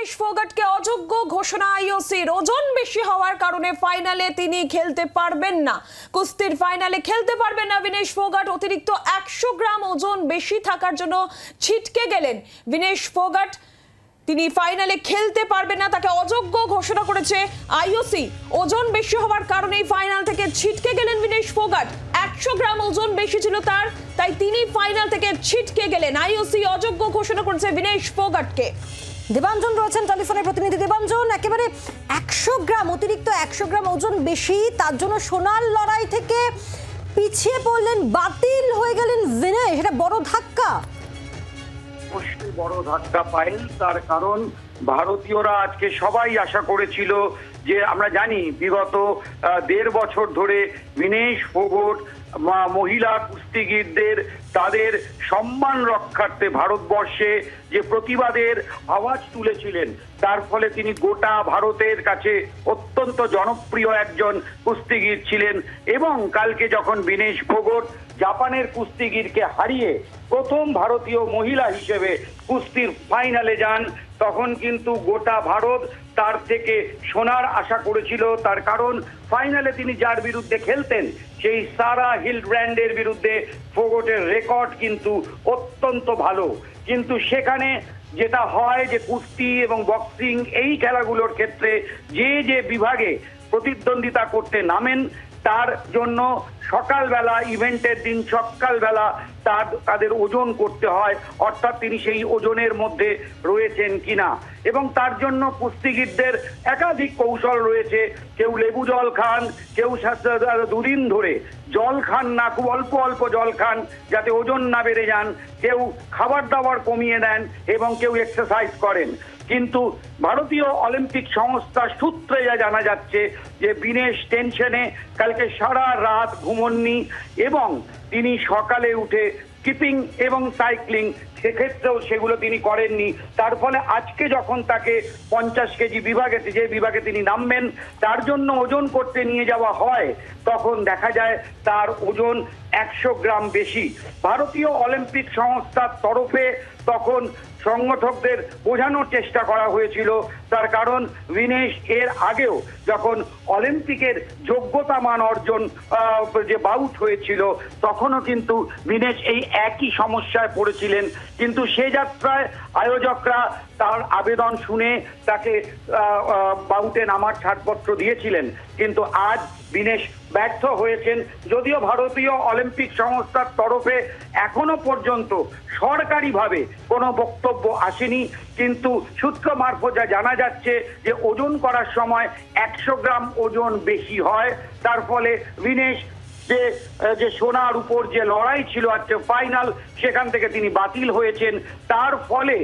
বিনেশ ফোগাটকে অযোগ্য ঘোষণা আইওসির। ওজন বেশি হওয়ার কারণে ফাইনালে তিনি খেলতে পারবেন না। কুস্তির ফাইনালে খেলতে পারবেন না বিনেশ ফোগাট। অতিরিক্ত 100 গ্রাম ওজন বেশি থাকার জন্য ছিটকে গেলেন বিনেশ ফোগাট। তিনি ফাইনালে খেলতে পারবেন না, তাকে অযোগ্য ঘোষণা করেছে আইওসি। ওজন বেশি হওয়ার কারণেই ফাইনাল থেকে ছিটকে গেলেন বিনেশ ফোগাট। 100 গ্রাম ওজন বেশি ছিল তার, তাই তিনি ফাইনাল থেকে ছিটকে গেলেন। আইওসি অযোগ্য ঘোষণা করেছে বিনেশ ফোগাটকে। দেবাঞ্জন রয়েছেন টেলিফোনের প্রতিনিধি। দেবাঞ্জন, একেবারে 100 গ্রাম অতিরিক্ত 100 গ্রাম ওজন বেশি, তার জন্য সোনার লড়াই থেকে পিছিয়ে পড়লেন, বাতিল হয়ে গেলেন বিনেশ। এটা বড় ধাক্কা, অবশ্যই বড় ধাক্কা পাইল। তার কারণ ভারতীয়রা আজকে সবাই আশা করেছিল যে, আমরা জানি বিগত 1.5 বছর ধরে বিনেশ ফোগাট মহিলা কুস্তিগীরদের তাদের সম্মান রক্ষার্থে ভারতবর্ষে যে প্রতিবাদের আওয়াজ তুলেছিলেন, তার ফলে তিনি গোটা ভারতের কাছে অত্যন্ত জনপ্রিয় একজন কুস্তিগীর ছিলেন। এবং কালকে যখন বিনেশ ফোগাট জাপানের কুস্তিগীরকে হারিয়ে প্রথম ভারতীয় মহিলা হিসেবে কুস্তির ফাইনালে যান, তখন কিন্তু গোটা ভারত তার থেকে সোনার আশা করেছিল। তার কারণ ফাইনালে তিনি যার বিরুদ্ধে খেলতেন, সেই সারা হিলব্র্যান্ডের বিরুদ্ধে ফোগাটের রেকর্ড কিন্তু অত্যন্ত ভালো। কিন্তু সেখানে যেটা হয় যে কুস্তি এবং বক্সিং এই খেলাগুলোর ক্ষেত্রে যে যে বিভাগে প্রতিদ্বন্দ্বিতা করতে নামেন, তার জন্য সকালবেলা ইভেন্টের দিন সকালবেলা তাদের ওজন করতে হয়, অর্থাৎ তিনি সেই ওজনের মধ্যে রয়েছেন কিনা। এবং তার জন্য কুস্তিগীরদের একাধিক কৌশল রয়েছে। কেউ লেবু জল খান, কেউ 2 দিন ধরে জল খান না, খুব অল্প অল্প জল খান যাতে ওজন না বেড়ে যান, কেউ খাবার দাবার কমিয়ে দেন এবং কেউ এক্সারসাইজ করেন। কিন্তু ভারতীয় অলিম্পিক সংস্থা সূত্রে যা জানা যাচ্ছে যে বিনেশ টেনশনে কালকে সারা রাত ঘুমননি এবং তিনি সকালে উঠে স্কিপিং এবং সাইক্লিং সেক্ষেত্রেও সেগুলো তিনি করেননি। তার ফলে আজকে যখন তাকে 50 কেজি বিভাগে, যে বিভাগে তিনি নামবেন, তার জন্য ওজন করতে নিয়ে যাওয়া হয়, তখন দেখা যায় তার ওজন 100 গ্রাম বেশি। ভারতীয় অলিম্পিক সংস্থার তরফে তখন সংগঠকদের বোঝানোর চেষ্টা করা হয়েছিল। তার কারণ বিনেশ এর আগেও যখন অলিম্পিকের যোগ্যতা মান অর্জন যে বাউট হয়েছিল, তখনও কিন্তু বিনেশ এই একই সমস্যায় পড়েছিলেন। কিন্তু সে যাত্রায় আয়োজকরা তার আবেদন শুনে তাকে বাউটে নামার ছাড়পত্র দিয়েছিলেন। কিন্তু আজ বিনেশ ব্যর্থ হয়েছেন। যদিও ভারতীয় অলিম্পিক সংস্থার তরফে এখনো পর্যন্ত সরকারিভাবে কোনো বক্তব্য আসেনি, কিন্তু সূত্র মারফত যা জানা যাচ্ছে যে ওজন করার সময় 100 গ্রাম ওজন বেশি হয়। তার ফলে বিনেশ যে সোনার উপর যে লড়াই ছিল আজকে ফাইনাল, সেখান থেকে তিনি বাতিল হয়েছেন। তার ফলে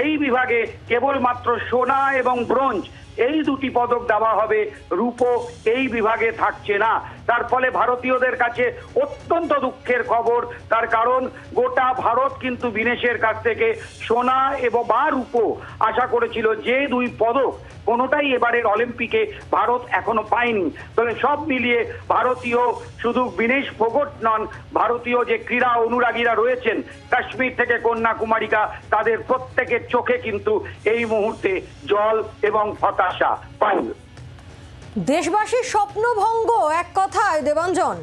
এই বিভাগে কেবলমাত্র সোনা এবং ব্রোঞ্জ এই 2টি পদক দেওয়া হবে, রূপো এই বিভাগে থাকছে না। তার ফলে ভারতীয়দের কাছে অত্যন্ত দুঃখের খবর। তার কারণ গোটা ভারত কিন্তু বিনেশের কাছ থেকে সোনা এবং রূপো আশা করেছিল। যে 2 পদক কোনোটাই এবারের অলিম্পিকে ভারত এখনো পায়নি। তবে সব মিলিয়ে ভারতীয় শুধু বিনেশ ফোগাট নন, ভারতীয় যে ক্রীড়া অনুরাগীরা রয়েছেন কাশ্মীর থেকে কন্যাকুমারিকা, তাদের প্রত্যেকের চোখে কিন্তু এই মুহূর্তে জল এবং হতাশা। পাইল দেশবাসীর স্বপ্নভঙ্গ এক কথায় দেবাঞ্জন।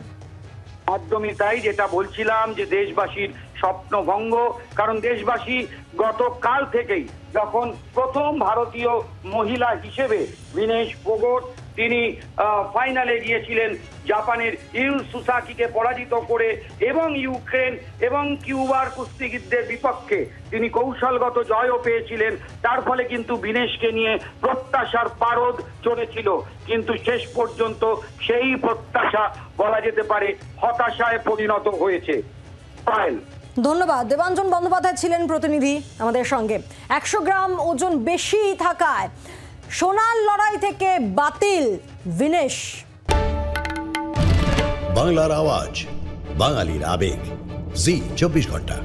একদমই তাই, যেটা বলছিলাম যে দেশবাসীর স্বপ্নভঙ্গ। কারণ দেশবাসী গতকাল থেকেই যখন প্রথম ভারতীয় মহিলা হিসেবে বিনেশ ফোগাট তিনি ফাইনালে গিয়েছিলেন জাপানের ইউ সুসাকিকে পরাজিত করে, এবং ইউক্রেন এবং কিউবার কুস্তিগীরদের বিপক্ষে তিনি কৌশলগত জয়ও পেয়েছিলেন। তার ফলে কিন্তু বিনেশকে নিয়ে প্রত্যাশার পারদ চড়েছিল, কিন্তু শেষ পর্যন্ত সেই প্রত্যাশা বলা যেতে পারে হতাশায় পরিণত হয়েছে। পায়েল, ধন্যবাদ। দেবাঞ্জন বন্দ্যোপাধ্যায় ছিলেন প্রতিনিধি আমাদের সঙ্গে। 100 গ্রাম ওজন বেশি থাকায় সোনার লড়াই থেকে বাতিল বিনেশ। বাংলার আওয়াজ, বাঙালির আবেগ, জি 24 ঘন্টা।